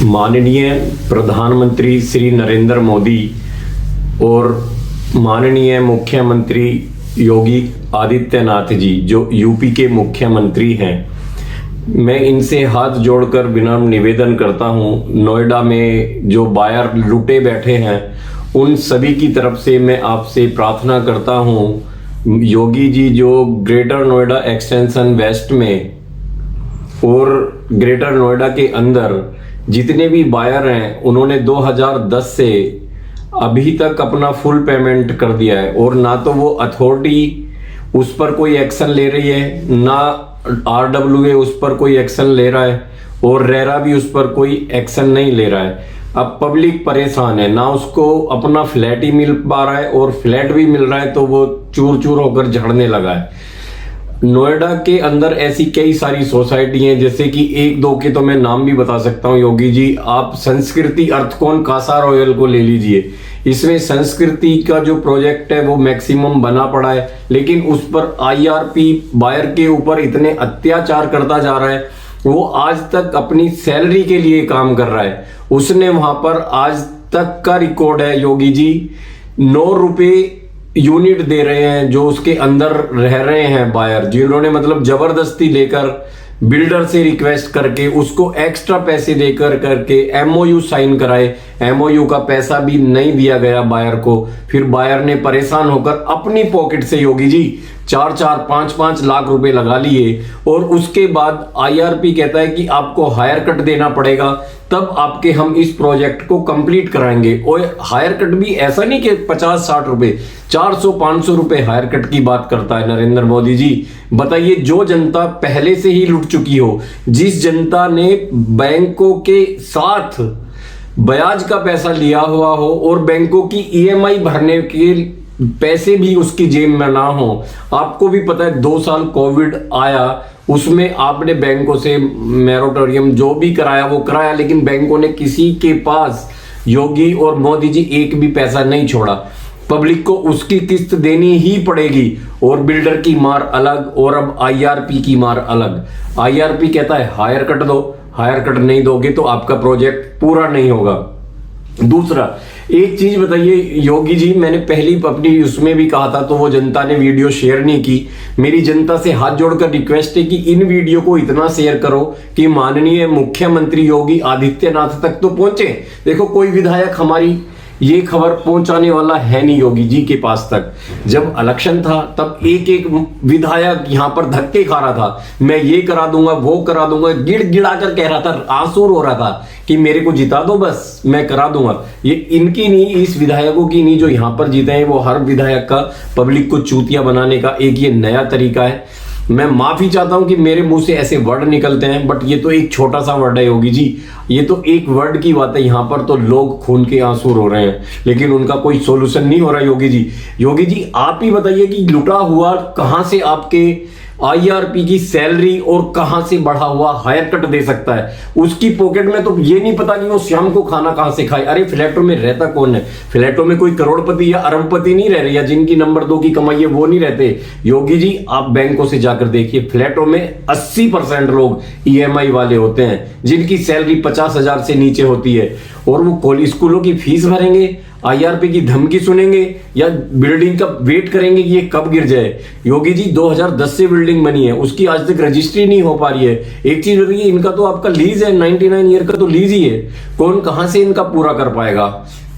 माननीय प्रधानमंत्री श्री नरेंद्र मोदी और माननीय मुख्यमंत्री योगी आदित्यनाथ जी जो यूपी के मुख्यमंत्री हैं, मैं इनसे हाथ जोड़कर विनम्र निवेदन करता हूं, नोएडा में जो बायर लुटे बैठे हैं उन सभी की तरफ से मैं आपसे प्रार्थना करता हूं, योगी जी जो ग्रेटर नोएडा एक्सटेंशन वेस्ट में और ग्रेटर नोएडा के अंदर जितने भी बायर हैं उन्होंने 2010 से अभी तक अपना फुल पेमेंट कर दिया है और ना तो वो अथॉरिटी उस पर कोई एक्शन ले रही है, ना आरडब्ल्यूए उस पर कोई एक्शन ले रहा है और रेरा भी उस पर कोई एक्शन नहीं ले रहा है। अब पब्लिक परेशान है, ना उसको अपना फ्लैट ही मिल पा रहा है और फ्लैट भी मिल रहा है तो वो चूर चूर होकर झड़ने लगा है। नोएडा के अंदर ऐसी कई सारी सोसाइटी हैं, जैसे कि एक दो के तो मैं नाम भी बता सकता हूं। योगी जी, आप संस्कृति अर्थकॉन कासा रॉयल को ले लीजिए, इसमें संस्कृति का जो प्रोजेक्ट है वो मैक्सिमम बना पड़ा है, लेकिन उस पर आईआरपी बायर के ऊपर इतने अत्याचार करता जा रहा है। वो आज तक अपनी सैलरी के लिए काम कर रहा है, उसने वहां पर आज तक का रिकॉर्ड है योगी जी 9 रुपए यूनिट दे रहे हैं जो उसके अंदर रह रहे हैं बायर, जिन्होंने मतलब जबरदस्ती लेकर बिल्डर से रिक्वेस्ट करके उसको एक्स्ट्रा पैसे देकर करके एमओयू साइन कराए। एमओयू का पैसा भी नहीं दिया गया बायर को, फिर बायर ने परेशान होकर अपनी पॉकेट से योगी जी 4-4, 5-5 लाख रुपए लगा लिए और उसके बाद आईआरपी कहता है कि आपको हायर कट देना पड़ेगा, तब आपके हम इस प्रोजेक्ट को कंप्लीट कराएंगे। और हायर कट भी ऐसा नहीं कि 50-60 रुपए, 400-500 रुपए हायर कट की बात करता है नरेंद्र मोदी जी। बताइए, जो जनता पहले से ही लुट चुकी हो, जिस जनता ने बैंकों के साथ ब्याज का पैसा लिया हुआ हो और बैंकों की ईएमआई भरने के पैसे भी उसकी जेब में ना हो। आपको भी पता है 2 साल कोविड आया, उसमें आपने बैंकों से मैरोटोरियम जो भी कराया वो कराया, लेकिन बैंकों ने किसी के पास योगी और मोदी जी एक भी पैसा नहीं छोड़ा। पब्लिक को उसकी किस्त देनी ही पड़ेगी और बिल्डर की मार अलग और अब आईआरपी की मार अलग। आईआरपी कहता है हायर कट दो, हायर कट नहीं दोगे तो आपका प्रोजेक्ट पूरा नहीं होगा। दूसरा, एक चीज बताइए योगी जी, मैंने पहली अपनी उसमें भी कहा था तो वो जनता ने वीडियो शेयर नहीं की। मेरी जनता से हाथ जोड़कर रिक्वेस्ट है कि इन वीडियो को इतना शेयर करो कि माननीय मुख्यमंत्री योगी आदित्यनाथ तक तो पहुंचे। देखो, कोई विधायक हमारी ये खबर पहुंचाने वाला है नहीं योगी जी के पास तक। जब इलेक्शन था तब एक एक विधायक यहां पर धक्के खा रहा था, मैं ये करा दूंगा वो करा दूंगा, गिड़ा कर कह रहा था, आंसू रो रहा था कि मेरे को जिता दो बस मैं करा दूंगा। ये इनकी नहीं, इस विधायकों की नहीं जो यहां पर जीते हैं। वो हर विधायक का पब्लिक को चूतिया बनाने का एक ये नया तरीका है। मैं माफी चाहता हूं कि मेरे मुंह से ऐसे वर्ड निकलते हैं, बट ये तो एक छोटा सा वर्ड है योगी जी, ये तो एक वर्ड की बात है। यहां पर तो लोग खून के आंसू रो रहे हैं, लेकिन उनका कोई सॉल्यूशन नहीं हो रहा। योगी जी, योगी जी आप ही बताइए कि लुटा हुआ कहां से आपके आईआरपी की सैलरी और कहां से बढ़ा हुआ हायर कट दे सकता है। उसकी पॉकेट में तो ये नहीं पता कि वो शाम को खाना कहां से खाए। अरे फ्लैटों में रहता कौन है? फ्लैटों में कोई करोड़पति या अरबपति नहीं रह रहे, या जिनकी नंबर 2 की कमाई है वो नहीं रहते। योगी जी, आप बैंकों से जाकर देखिए, फ्लैटों में 80% लोग ईएमआई वाले होते हैं जिनकी सैलरी 50,000 से नीचे होती है, और वो कॉलेज स्कूलों की फीस भरेंगे, आईआरपी की धमकी सुनेंगे या बिल्डिंग का वेट करेंगे कि ये कब गिर जाए। योगी जी 2010 से बिल्डिंग बनी है, उसकी आज तक रजिस्ट्री नहीं हो पा रही है। एक चीज बताइए, इनका तो आपका लीज है, 99 ईयर का तो लीज ही है, कौन कहां से इनका पूरा कर पाएगा?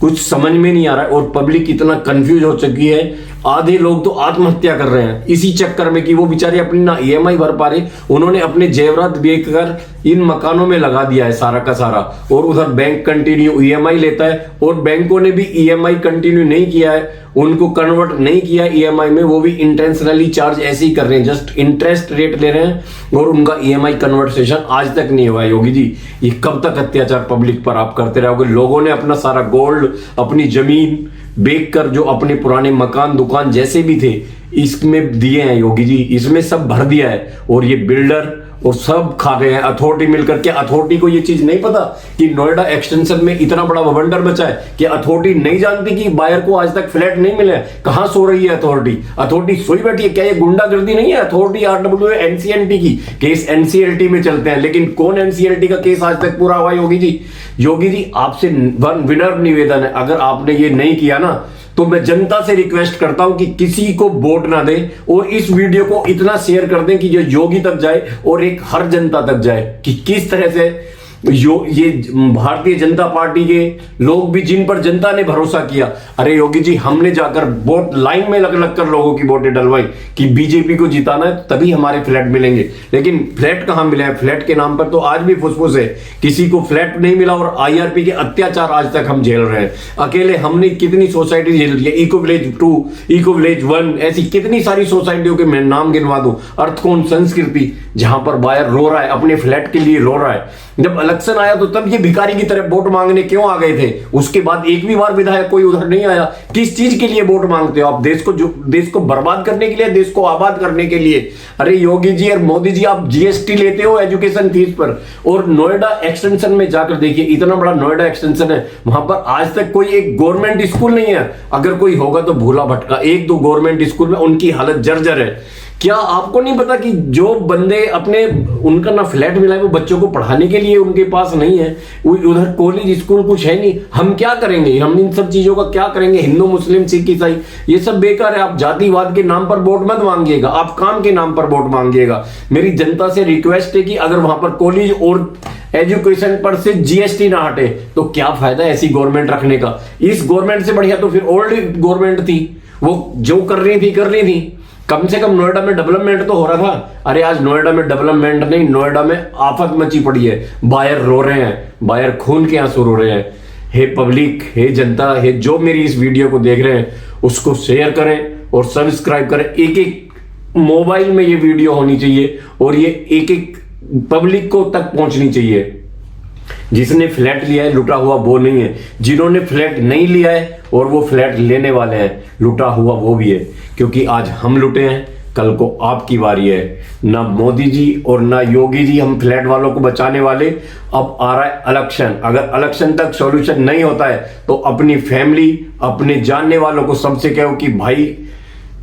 कुछ समझ में नहीं आ रहा है। और पब्लिक इतना कंफ्यूज हो चुकी है, आधे लोग तो आत्महत्या कर रहे हैं इसी चक्कर में कि वो बेचारे अपनी ना ईएमआई भर पा रहे, उन्होंने अपने जेवरात बेचकर इन मकानों में लगा दिया है सारा का सारा, और उधर बैंक कंटिन्यू ईएमआई लेता है और बैंकों ने भी ईएमआई कंटिन्यू नहीं किया है, उनको कन्वर्ट नहीं किया ईएमआई में, वो भी इंटेंशनली चार्ज ऐसे ही कर रहे हैं, जस्ट इंटरेस्ट रेट ले रहे हैं और उनका ईएमआई कन्वर्सेशन आज तक नहीं हुआ। योगी जी, ये कब तक अत्याचार पब्लिक पर आप करते रहोगे? लोगों ने अपना सारा गोल्ड, अपनी जमीन बेच कर जो अपने पुराने मकान दुकान जैसे भी थे इसमें दिए हैं योगी जी, इसमें सब भर दिया है, और ये बिल्डर और सब खा गए हैं अथॉरिटी मिलकर के। अथॉरिटी को ये चीज नहीं पता कि नोएडा एक्सटेंशन में इतना बड़ा बवंडर मचा है कि अथॉरिटी नहीं जानती कि बायर को आज तक फ्लैट नहीं मिले। कहां सो रही है अथॉरिटी? अथॉरिटी सोई बैठी है क्या? ये गुंडागर्दी नहीं है? अथॉरिटी आरडब्ल्यू एनसीएलटी की केस एनसीएलटी में चलते हैं, लेकिन कौन एनसीएलटी का केस आज तक पूरा हुआ? योगी जी, योगी जी आपसे वन विनर निवेदन है, अगर आपने ये नहीं किया ना तो मैं जनता से रिक्वेस्ट करता हूं कि किसी को वोट ना दें और इस वीडियो को इतना शेयर कर दें कि ये योगी तक जाए और एक हर जनता तक जाए कि किस तरह से ये भारतीय जनता पार्टी के लोग भी, जिन पर जनता ने भरोसा किया, अरे योगी जी हमने जाकर वोट लाइन में लग लग कर लोगों की वोटें डलवाई कि बीजेपी को जिताना है तभी हमारे फ्लैट मिलेंगे। लेकिन फ्लैट कहां मिले हैं? फ्लैट के नाम पर तो आज भी फुसफुस है, किसी को फ्लैट नहीं मिला और आईआरपी के अत्याचार आज तक हम झेल रहे हैं। अकेले हमने कितनी सोसाइटी झेल रही है, इको विलेज 2, इको विलेज 1, ऐसी कितनी सारी सोसाइटियों के मैं नाम गिनवा दूं। अर्थकोण संस्कृति, जहां पर बायर रो रहा है, अपने फ्लैट के लिए रो रहा है। जब इलेक्शन आया तो तब ये भिखारी की तरह वोट मांगने क्यों आ गए थे? उसके बाद एक भी बार विधायक कोई उधर नहीं आया। किस चीज के लिए वोट मांगते हो आप? देश को बर्बाद करने के लिए, देश को आबाद करने के लिए? अरे योगी जी और मोदी जी, आप जीएसटी लेते हो एजुकेशन फीस पर, और नोएडा एक्सटेंशन में जाकर देखिए, इतना बड़ा नोएडा एक्सटेंशन है, वहां पर आज तक कोई एक गवर्नमेंट स्कूल नहीं है। अगर कोई होगा तो भूला भटका, एक दो गवर्नमेंट स्कूल में उनकी हालत जर्जर है। क्या आपको नहीं पता कि जो बंदे अपने, उनका ना फ्लैट मिला है, वो बच्चों को पढ़ाने के लिए उनके पास नहीं है, उधर कॉलेज स्कूल कुछ है नहीं। हम क्या करेंगे? हम इन सब चीजों का क्या करेंगे? हिंदू मुस्लिम सिख ईसाई ये सब बेकार है। आप जातिवाद के नाम पर वोट मत मांगिएगा, आप काम के नाम पर वोट मांगिएगा। मेरी जनता से रिक्वेस्ट है कि अगर वहां पर कॉलेज और एजुकेशन पर से जीएसटी ना हटे तो क्या फायदा ऐसी गवर्नमेंट रखने का? इस गवर्नमेंट से बढ़िया तो फिर ओल्ड गवर्नमेंट थी, वो जो कर रही थी। कम से कम नोएडा में डेवलपमेंट तो हो रहा था। अरे आज नोएडा में डेवलपमेंट नहीं, नोएडा में आफत मची पड़ी है। बायर रो रहे हैं, बायर खून के आंसू रो रहे हैं। हे पब्लिक, हे जनता, हे जो मेरी इस वीडियो को देख रहे हैं, उसको शेयर करें और सब्सक्राइब करें। एक एक मोबाइल में ये वीडियो होनी चाहिए और ये एक एक पब्लिक को तक पहुंचनी चाहिए। जिसने फ्लैट लिया है लुटा हुआ वो नहीं है, जिन्होंने फ्लैट नहीं लिया है और वो फ्लैट लेने वाले हैं, लुटा हुआ वो भी है। क्योंकि आज हम लुटे हैं, कल को आपकी बारी है। ना मोदी जी और ना योगी जी हम फ्लैट वालों को बचाने वाले। अब आ रहा है इलेक्शन, अगर इलेक्शन तक सॉल्यूशन नहीं होता है तो अपनी फैमिली, अपने जानने वालों को सबसे कहो कि भाई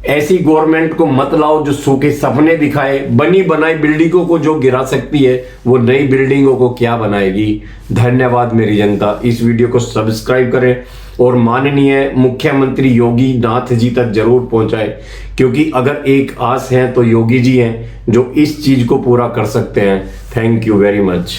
ऐसी गवर्नमेंट को मत लाओ जो सूखे सपने दिखाए। बनी बनाई बिल्डिंगों को जो गिरा सकती है वो नई बिल्डिंगों को क्या बनाएगी। धन्यवाद मेरी जनता। इस वीडियो को सब्सक्राइब करें और माननीय मुख्यमंत्री योगी नाथ जी तक जरूर पहुंचाए, क्योंकि अगर एक आस है तो योगी जी हैं जो इस चीज को पूरा कर सकते हैं। Thank you very much.